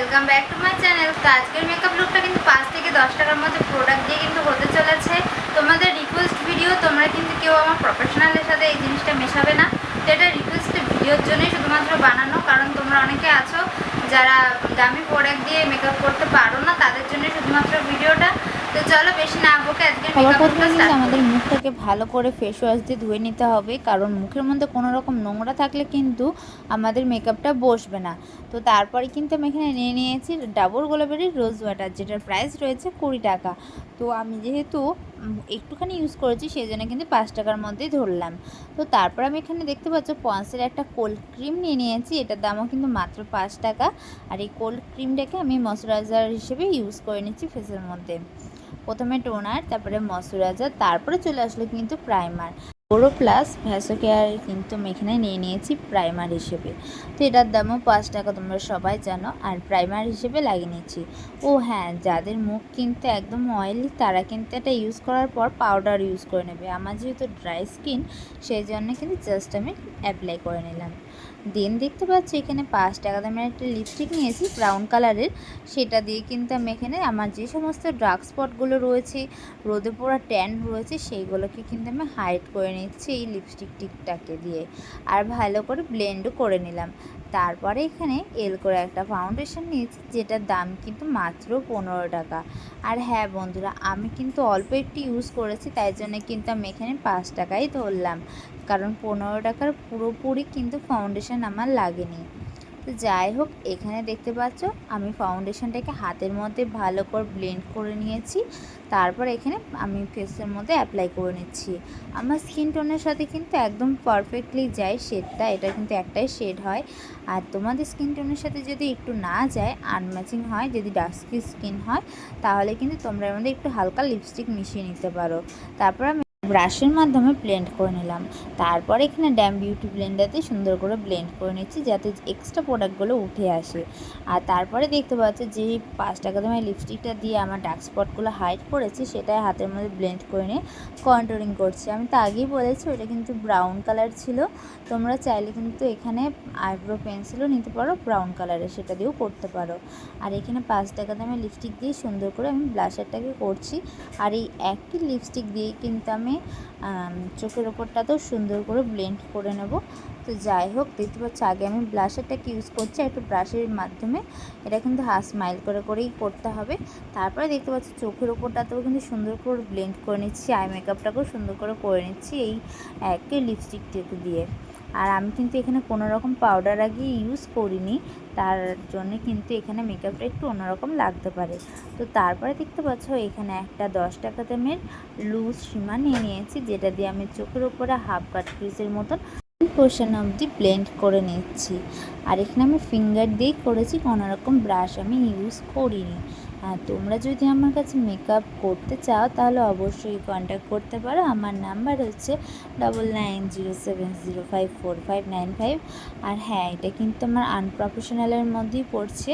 Welcome back to my channel. তো আজকের makeup লুকটা কিন্তু 5 থেকে 10 টাকার মধ্যে প্রোডাক্ট দিয়ে কিন্তু হতে চলেছে। তোমাদের রিকোয়েস্ট ভিডিও, তোমরা কিন্তু কেউ আমার প্রফেশনালের সাথে এই জিনিসটা মেশাবে না। তো এটা রিকোয়েস্ট ভিডিওর জন্যই শুধুমাত্র বানানো, কারণ তোমরা অনেকে আছো যারা দামি প্রোডাক্ট দিয়ে মেকআপ করতে পারো না, তাদের জন্য শুধুমাত্র ভিডিওটা। তো চলো বেশি না বকে আজকে প্রথমে কিন্তু আমাদের মুখটাকে ভালো করে ফেস ওয়াশ দিয়ে ধুয়ে নিতে হবে, কারণ মুখের মধ্যে কোনো রকম নোংরা থাকলে কিন্তু আমাদের মেকআপটা বসবে না। তো তারপরে কিন্তু আমি এখানে নিয়ে নিয়েছি ডাবর গোলাপের রোজ ওয়াটার, যেটার প্রাইস রয়েছে 20 টাকা। তো আমি যেহেতু একটুখানি ইউজ করেছি সেই জন্য কিন্তু 5 টাকার মধ্যেই ধরলাম। তো তারপর আমি এখানে দেখতে পাচ্ছ পন্সের একটা কোল্ড ক্রিম নিয়ে নিয়েছি, এটার দামও কিন্তু মাত্র 5 টাকা। আর এই কোল্ড ক্রিমটাকে আমি ময়শ্চারাইজার হিসেবে ইউজ করে নিচ্ছি ফেসের মধ্যে। প্রথমে টোনার, তারপরে ময়শ্চারাইজার, তারপরে চলে আসলো কিন্তু প্রাইমার। বোরো প্লাস ভ্যাসো কেয়ার কিন্তু আমি এখানে নিয়ে নিয়েছি প্রাইমার হিসেবে। তো এটার দামও 5 টাকা, তোমরা সবাই জানো। আর প্রাইমার হিসেবে লাগিয়ে নিচ্ছি। ও হ্যাঁ, যাদের মুখ কিন্তু একদম অয়েলি তারা কিন্তু এটা ইউজ করার পর পাউডার ইউজ করে নেবে। আমার যেহেতু ড্রাই স্কিন, সেই জন্য কিন্তু জাস্ট আমি অ্যাপ্লাই করে নিলাম। দেন দেখতে পাচ্ছি এখানে 5 টাকা দামের একটা লিপস্টিক নিয়েছি ব্রাউন কালারের। সেটা দিয়ে কিন্তু আমি এখানে আমার যে সমস্ত ডার্ক স্পটগুলো রয়েছে, রোদে পোড়া ট্যান রয়েছে, সেইগুলোকে কিন্তু আমি হাইড করে নিচ্ছি এই লিপস্টিকটাকে দিয়ে। আর ভালো করে ব্লেন্ডও করে নিলাম। তারপরে এখানে এল করে একটা ফাউন্ডেশন নিয়েছি, যেটার দাম কিন্তু মাত্র 15 টাকা। আর হ্যাঁ বন্ধুরা, আমি কিন্তু অল্প একটু ইউজ করেছি, তাই জন্য কিন্তু আমি এখানে 5 টাকাই ধরলাম, কারণ 15 টাকার পুরোপুরি কিন্তু ফাউন্ডেশন আমার লাগেনি। তো যাই হোক, এখানে দেখতে পাচ্ছ আমি ফাউন্ডেশনটাকে হাতের মধ্যে ভালো করে ব্লেন্ড করে নিয়েছি। তারপর এখানে আমি ফেসের মধ্যে অ্যাপ্লাই করে নিচ্ছি। আমার স্কিন টোনের সাথে কিন্তু একদম পারফেক্টলি যায় শেডটা, এটা কিন্তু একটাই শেড হয়। আর তোমাদের স্কিন টোনের সাথে যদি একটু না যায়, আনম্যাচিং হয়, যদি ডাস্কি স্কিন হয়, তাহলে কিন্তু তোমরা এর মধ্যে একটু হালকা লিপস্টিক মিশিয়ে নিতে পারো। তারপর আমি ব্রাশের মাধ্যমে ব্লেন্ড করে নিলাম। তারপরে এখানে ড্যাম বিউটি ব্লেন্ডার দিয়ে সুন্দর করে ব্লেন্ড করে নিচ্ছি, যাতে এক্সট্রা প্রোডাক্টগুলো উঠে আসে। আর তারপরে দেখতে পাচ্ছি যে 5 টাকা দামের লিপস্টিকটা দিয়ে আমার ডার্ক স্পটগুলো হাইড করেছি, সেটাই হাতের মধ্যে ব্লেন্ড করে নিয়ে কন্ট্রোলিং করছি। আমি তো আগেই বলেছি ওটা কিন্তু ব্রাউন কালার ছিল। তোমরা চাইলে কিন্তু এখানে আইব্রো পেন্সিলও নিতে পারো ব্রাউন কালারের, সেটা দিয়েও করতে পারো। আর এখানে 5 টাকা দামের লিপস্টিক দিয়ে সুন্দর করে আমি ব্লাশারটাকে করছি। আর এই একই লিপস্টিক দিয়ে কিন্তু আমি চোখের ওপরটাতেও সুন্দর করে ব্লেন্ড করে নেব। তো যাই হোক, দেখতে পাচ্ছি আগে আমি ব্লাশারটাকে ইউজ করছি, একটু ব্রাশের মাধ্যমে এটা কিন্তু স্মাইল করে করেই করতে হবে। তারপরে দেখতে পাচ্ছি চোখের ওপরটাতেও কিন্তু সুন্দর করে ব্লেন্ড করে নিচ্ছি, আই মেকআপটাকেও সুন্দর করে নিচ্ছি এই একই লিপস্টিকটাকে দিয়ে। আর আমি কিন্তু এখানে কোনো রকম পাউডার আগে ইউজ করিনি, তার জন্য কিন্তু এখানে মেকআপটা একটু অন্যরকম লাগতে পারে। তো তারপরে দেখতে পাচ্ছ এখানে একটা 10 টাকা দামের লুজ সীমা নিয়ে নিয়েছি, যেটা দিয়ে আমি চোখের উপরে হাফ কাট ক্রিজের মতন পোর্শন অবধি ব্লেন্ড করে নিচ্ছি। আর এখানে আমি ফিঙ্গার দিয়েই করেছি, কোনো রকম ব্রাশ আমি ইউজ করিনি। আর তোমরা যদি আমার কাছে মেকআপ করতে চাও তাহলে অবশ্যই কন্ট্যাক্ট করতে পারো। আমার নাম্বার হচ্ছে 9907054595। আর হ্যাঁ, এটা কিন্তু আমার আনপ্রফেশনালের মধ্যেই পড়ছে,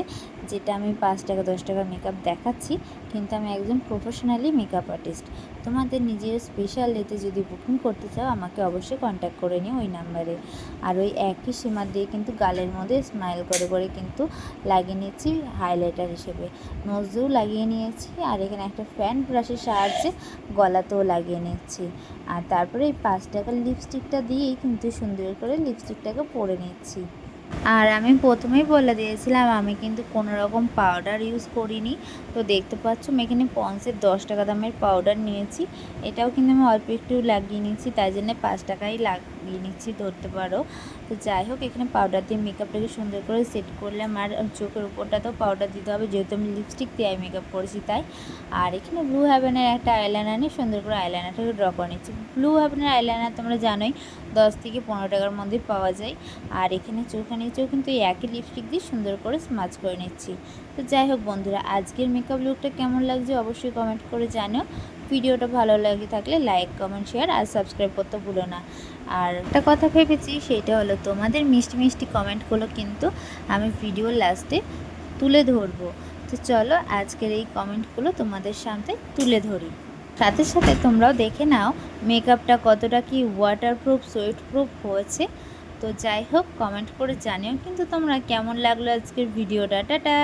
যেটা আমি 5 টাকা 10 টাকা মেকআপ দেখাচ্ছি, কিন্তু আমি একজন প্রফেশনালি মেকআপ আর্টিস্ট। তোমাদের নিজের স্পেশাল ডেতে যদি বুকিং করতে চাও আমাকে অবশ্যই কন্ট্যাক্ট করে নিও ওই নাম্বারে। আর ওই একই সীমা দিয়ে কিন্তু গালের মধ্যে স্মাইল করে করে কিন্তু লাগিয়ে নিচ্ছি হাইলাইটার হিসেবে, নোজেও লাগিয়ে নিয়েছি। আর এখানে একটা ফ্যান ব্রাশের সাহায্যে গলাতেও লাগিয়ে নিচ্ছি। আর তারপরে এই 5 টাকার লিপস্টিকটা দিয়েই কিন্তু সুন্দর করে লিপস্টিকটাকে পরে নিচ্ছি। আর আমি প্রথমেই বলে দিয়েছিলাম আমি কিন্তু কোনো রকম পাউডার ইউজ করিনি। তো দেখতে পাচ্ছ আমি এখানে পন্সের 10 টাকা দামের পাউডার নিয়েছি, এটাও কিন্তু আমি অল্প একটু লাগিয়ে নিচ্ছি, তাই জন্য 5 টাকাই লাগিয়ে নিচ্ছি ধরতে পারো। তো যাই হোক, এখানে পাউডার দিয়ে মেকআপটাকে সুন্দর করে সেট করলাম। আর চোখের উপরটাতেও পাউডার দিতে হবে, যেহেতু আমি লিপস্টিক দিয়ে মেকআপ করেছি তাই। আর এখানে ব্লু হেভেনের একটা আইলাইনার নিয়ে সুন্দর করে আইলাইনারটাকে ড্র করে নিচ্ছি। ব্লু হেভেনের আইলাইনার তোমরা জানোই 10 থেকে 15 টাকার মধ্যে পাওয়া যায়। আর এখানে চোখে নিচেও কিন্তু এই একই লিপস্টিক দিয়ে সুন্দর করে স্মাচ করে নিচ্ছি। তো যাই হোক বন্ধুরা, আজকের মেকআপ লুকটা কেমন লাগছে অবশ্যই কমেন্ট করে জানিও। ভিডিওটা ভালো লাগে থাকলে লাইক, কমেন্ট, শেয়ার আর সাবস্ক্রাইব করতে ভুলো না। আর একটা কথা ভেবেছি, সেটা হলো তোমাদের মিষ্টি মিষ্টি কমেন্টগুলো কিন্তু আমি ভিডিওর লাস্টে তুলে ধরবো। তো চলো আজকের এই কমেন্টগুলো তোমাদের সামনে তুলে ধরি। সাথে সাথে তোমরাও দেখে নাও মেকআপটা কতটা কি ওয়াটারপ্রুফ, সোয়েট প্রুফ হয়েছে। তো যাই হোক, কমেন্ট করে জানিও কিন্তু তোমরা কেমন লাগলো আজকের ভিডিওটা। টাটা।